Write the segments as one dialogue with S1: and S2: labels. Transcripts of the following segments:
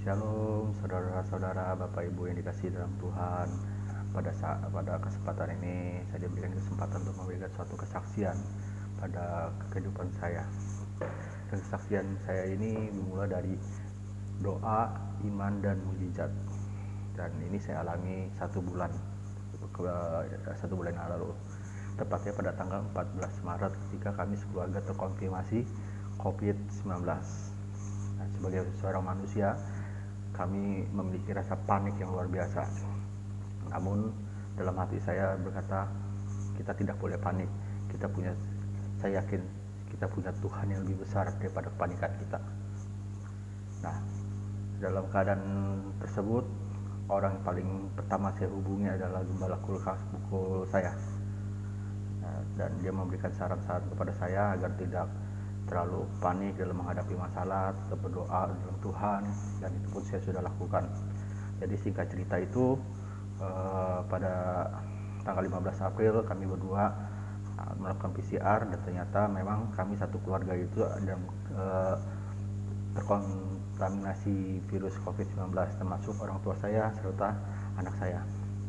S1: Shalom saudara-saudara, Bapak Ibu yang dikasihi dalam Tuhan. Pada kesempatan ini saya diberikan kesempatan untuk memberikan suatu kesaksian pada kehidupan saya. Dan kesaksian saya ini bermula dari doa, iman, dan mujizat. Dan ini saya alami satu bulan yang lalu, tepatnya pada tanggal 14 Maret ketika kami sekeluarga terkonfirmasi COVID-19. Nah, sebagai seorang manusia, kami memiliki rasa panik yang luar biasa. Namun dalam hati saya berkata, kita tidak boleh panik. Saya yakin kita punya Tuhan yang lebih besar daripada kepanikan kita. Nah, dalam keadaan tersebut, orang yang paling pertama saya hubungi adalah gembala kul saya. Nah, dan dia memberikan saran-saran kepada saya agar tidak terlalu panik dalam menghadapi masalah, tetap berdoa dalam Tuhan, dan itu pun saya sudah lakukan. Jadi singkat cerita itu, pada tanggal 15 April kami berdua melakukan PCR, dan ternyata memang kami satu keluarga itu ada terkontaminasi virus COVID-19, termasuk orang tua saya serta anak saya.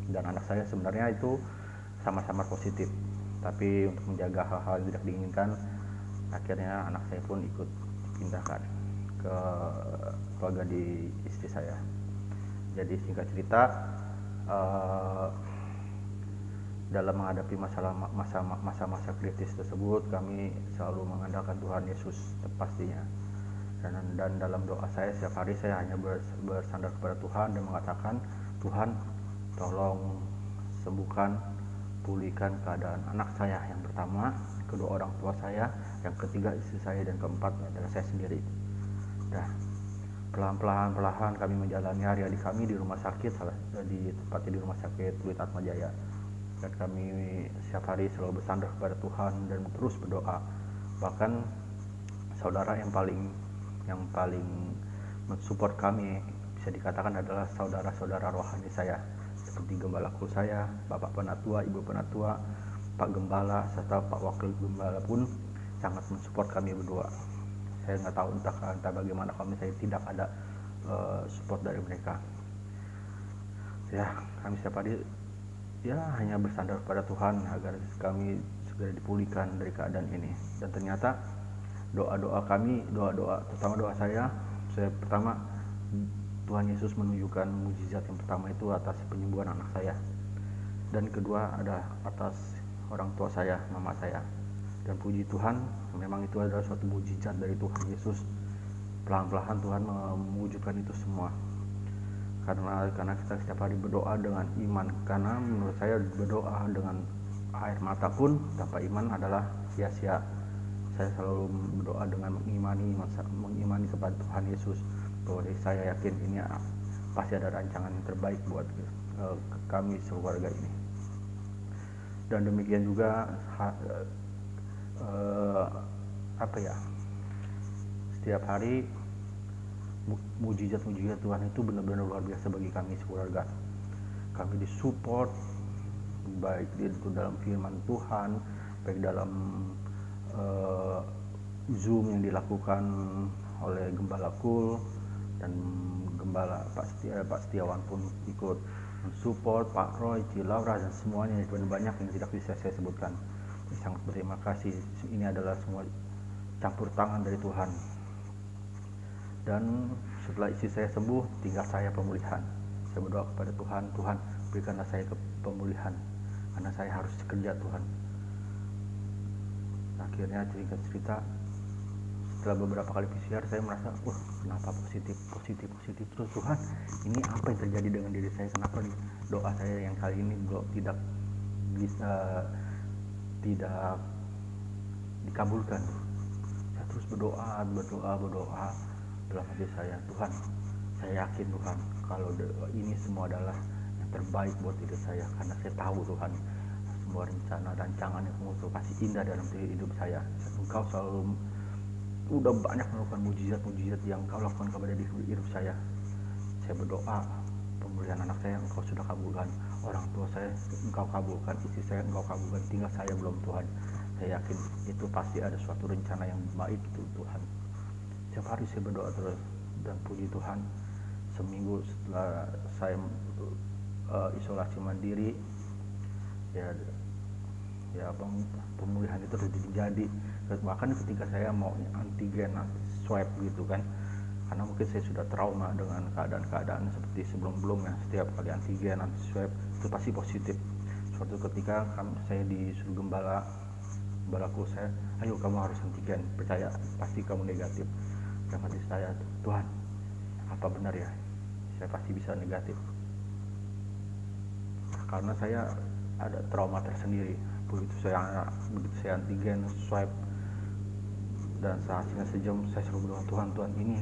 S1: Dan anak saya sebenarnya itu sama-sama positif, tapi untuk menjaga hal-hal yang tidak diinginkan, akhirnya anak saya pun ikut dipindahkan ke keluarga di istri saya. Jadi singkat cerita, dalam menghadapi masa-masa kritis tersebut, kami selalu mengandalkan Tuhan Yesus pastinya. Dan dalam doa saya setiap hari, saya hanya bersandar kepada Tuhan dan mengatakan, Tuhan tolong sembuhkan, pulihkan keadaan anak saya yang pertama, kedua orang tua saya, yang ketiga istri saya, dan keempat adalah saya sendiri. Nah, perlahan-lahan kami menjalani hari-hari kami di rumah sakit, tepatnya di rumah sakit Pluit Atma Jaya. Dan kami setiap hari selalu bersandar kepada Tuhan dan terus berdoa. Bahkan saudara yang paling mensupport kami bisa dikatakan adalah saudara-saudara rohani saya, seperti gembala kul saya, Bapak Penatua, Ibu Penatua, Pak Gembala, serta Pak Wakil Gembala pun sangat mensupport kami berdua. Saya nggak tahu entah bagaimana kalau saya tidak ada support dari mereka. Ya, kami setiap hari hanya bersandar kepada Tuhan agar kami segera dipulihkan dari keadaan ini. Dan ternyata doa-doa kami, terutama doa saya pertama, Tuhan Yesus menunjukkan mujizat yang pertama itu atas penyembuhan anak saya, dan kedua ada atas orang tua saya, mama saya. Dan puji Tuhan, memang itu adalah suatu mujizat dari Tuhan Yesus. Pelan-pelan Tuhan mewujudkan itu semua. Karena kita setiap hari berdoa dengan iman. Karena menurut saya berdoa dengan air mata pun tanpa iman adalah sia-sia. Saya selalu berdoa dengan mengimani kepada Tuhan Yesus, bahwa saya yakin ini pasti ada rancangan yang terbaik buat kami sekeluarga ini. Dan demikian juga setiap hari mujizat Tuhan itu benar-benar luar biasa bagi kami sekeluarga. Kami disupport baik itu dalam firman Tuhan, baik dalam Zoom yang dilakukan oleh Gembala Kul, dan Gembala Pak Setiawan pun ikut mensupport, Pak Roy, Cilaura, dan semuanya, dan banyak yang tidak bisa saya sebutkan. Sangat berterima kasih. Ini adalah semua campur tangan dari Tuhan. Dan setelah istri saya sembuh, tinggal saya pemulihan. Saya berdoa kepada Tuhan, Tuhan berikanlah saya pemulihan, karena saya harus kerja Tuhan. Akhirnya cerita setelah beberapa kali PCR, saya merasa, kenapa positif terus Tuhan, ini apa yang terjadi dengan diri saya? Kenapa doa saya yang kali ini tidak bisa dikabulkan? Saya terus berdoa dalam hati saya, Tuhan, saya yakin Tuhan, kalau ini semua adalah yang terbaik buat diri saya, karena saya tahu Tuhan, semua rencana rancangan yang Engkau pasti indah dalam hidup saya. Engkau selalu udah banyak melakukan mujizat yang Engkau lakukan kepada hidup saya. Saya berdoa pemulihan anak saya Engkau sudah kabulkan, orang tua saya Engkau kabulkan, istri saya Engkau kabulkan, tinggal saya belum Tuhan. Saya yakin itu pasti ada suatu rencana yang baik itu Tuhan. Setiap hari saya berdoa terus, dan puji Tuhan, seminggu setelah saya isolasi mandiri, ya pemulihan itu terjadi. Bahkan ketika saya mau antigen swab gitu kan, karena mungkin saya sudah trauma dengan keadaan seperti sebelum-sebelumnya. Setiap kali antigen swab itu pasti positif. Suatu ketika saya disuruh gembalaku saya, ayo kamu harus antigen, percaya pasti kamu negatif. Dan hati saya, Tuhan, apa benar ya saya pasti bisa negatif? Karena saya ada trauma tersendiri. Begitu saya antigen swab dan hasilnya sejam, saya selalu berdoa, Tuhan ini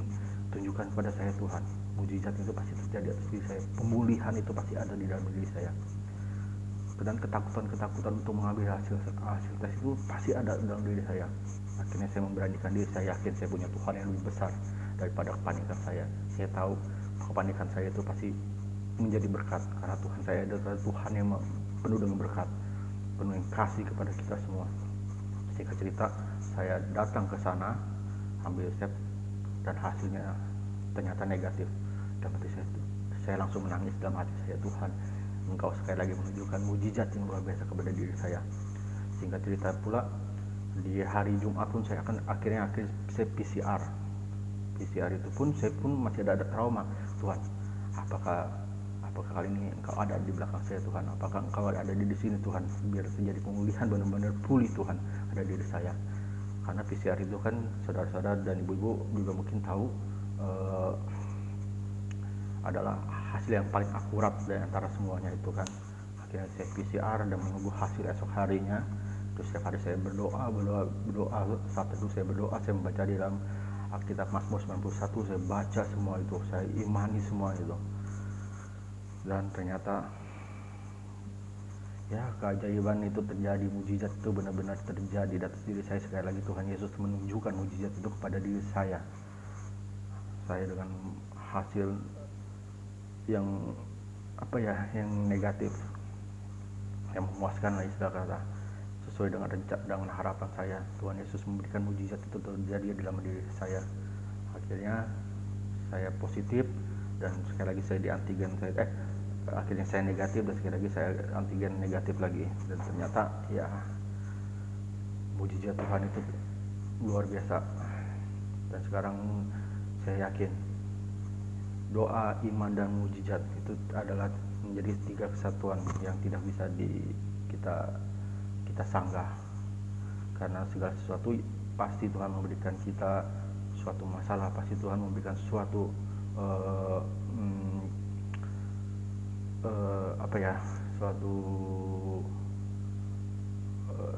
S1: tunjukkan kepada saya, Tuhan, mujizat itu pasti terjadi atas diri saya, pemulihan itu pasti ada di dalam diri saya. Dan ketakutan untuk mengambil hasil tes itu pasti ada dalam diri saya. Akhirnya saya memberanikan diri, saya yakin saya punya Tuhan yang lebih besar daripada kepanikan saya. Saya tahu kepanikan saya itu pasti menjadi berkat, karena Tuhan saya adalah Tuhan yang penuh dengan berkat, penuh yang kasih kepada kita semua. Singkat cerita, saya datang ke sana ambil swab dan hasilnya ternyata negatif. Dan hati saya langsung menangis dalam hati saya, Tuhan, Engkau sekali lagi menunjukkan mujizat yang luar biasa kepada diri saya. Singkat cerita pula, di hari Jumat pun saya akhirnya saya PCR itu pun saya pun masih ada trauma. Tuhan, apakah kali ini Engkau ada di belakang saya, Tuhan? Apakah Engkau ada di sini, Tuhan? Biar terjadi pemulihan, benar-benar pulih, Tuhan, ada di diri saya. Karena PCR itu kan saudara-saudara dan ibu-ibu juga mungkin tahu adalah hasil yang paling akurat dari antara semuanya itu kan. Akhirnya saya PCR dan menunggu hasil esok harinya. Terus setiap hari saya berdoa. Saat itu saya berdoa, saya membaca di dalam Alkitab Mazmur 91, saya baca semua itu, saya imani semua itu. Dan ternyata ya keajaiban itu terjadi, mujizat itu benar-benar terjadi di atas diri saya. Sekali lagi Tuhan Yesus menunjukkan mujizat itu kepada diri saya. Saya dengan hasil yang yang negatif, yang memuaskan lah istilah kata, sesuai dengan harapan saya. Tuhan Yesus memberikan mujizat itu terjadi dalam diri saya. Akhirnya saya positif dan sekali lagi saya di antigen, akhirnya saya negatif dan sekali lagi saya antigen negatif lagi. Dan ternyata ya mujizat Tuhan itu luar biasa. Dan sekarang saya yakin doa, iman, dan mujizat itu adalah menjadi tiga kesatuan yang tidak bisa kita sanggah. Karena segala sesuatu pasti Tuhan memberikan kita suatu masalah, pasti Tuhan memberikan suatu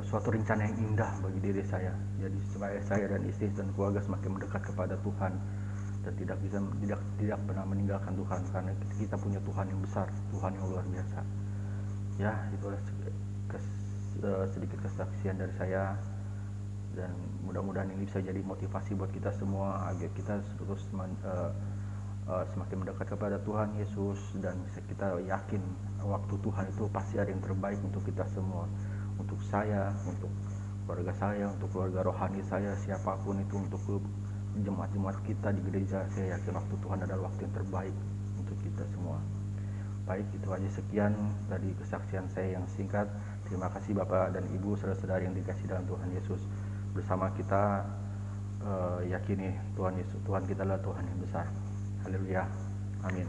S1: suatu rencana yang indah bagi diri saya. Jadi supaya saya dan istri dan keluarga semakin mendekat kepada Tuhan dan tidak pernah meninggalkan Tuhan, karena kita punya Tuhan yang besar, Tuhan yang luar biasa. Ya, itulah sedikit kesaksian dari saya, dan mudah-mudahan ini bisa jadi motivasi buat kita semua agar kita terus semakin mendekat kepada Tuhan Yesus, dan kita yakin waktu Tuhan itu pasti ada yang terbaik untuk kita semua, untuk saya, untuk keluarga saya, untuk keluarga rohani saya, siapapun itu, untuk jemaat-jemaat kita di gereja. Saya yakin waktu Tuhan adalah waktu yang terbaik untuk kita semua. Baik, itu aja, sekian tadi kesaksian saya yang singkat. Terima kasih Bapak dan Ibu, saudara-saudari yang dikasihi dalam Tuhan Yesus. Bersama kita yakini Tuhan Yesus, Tuhan kita adalah Tuhan yang besar. Haleluya, amin.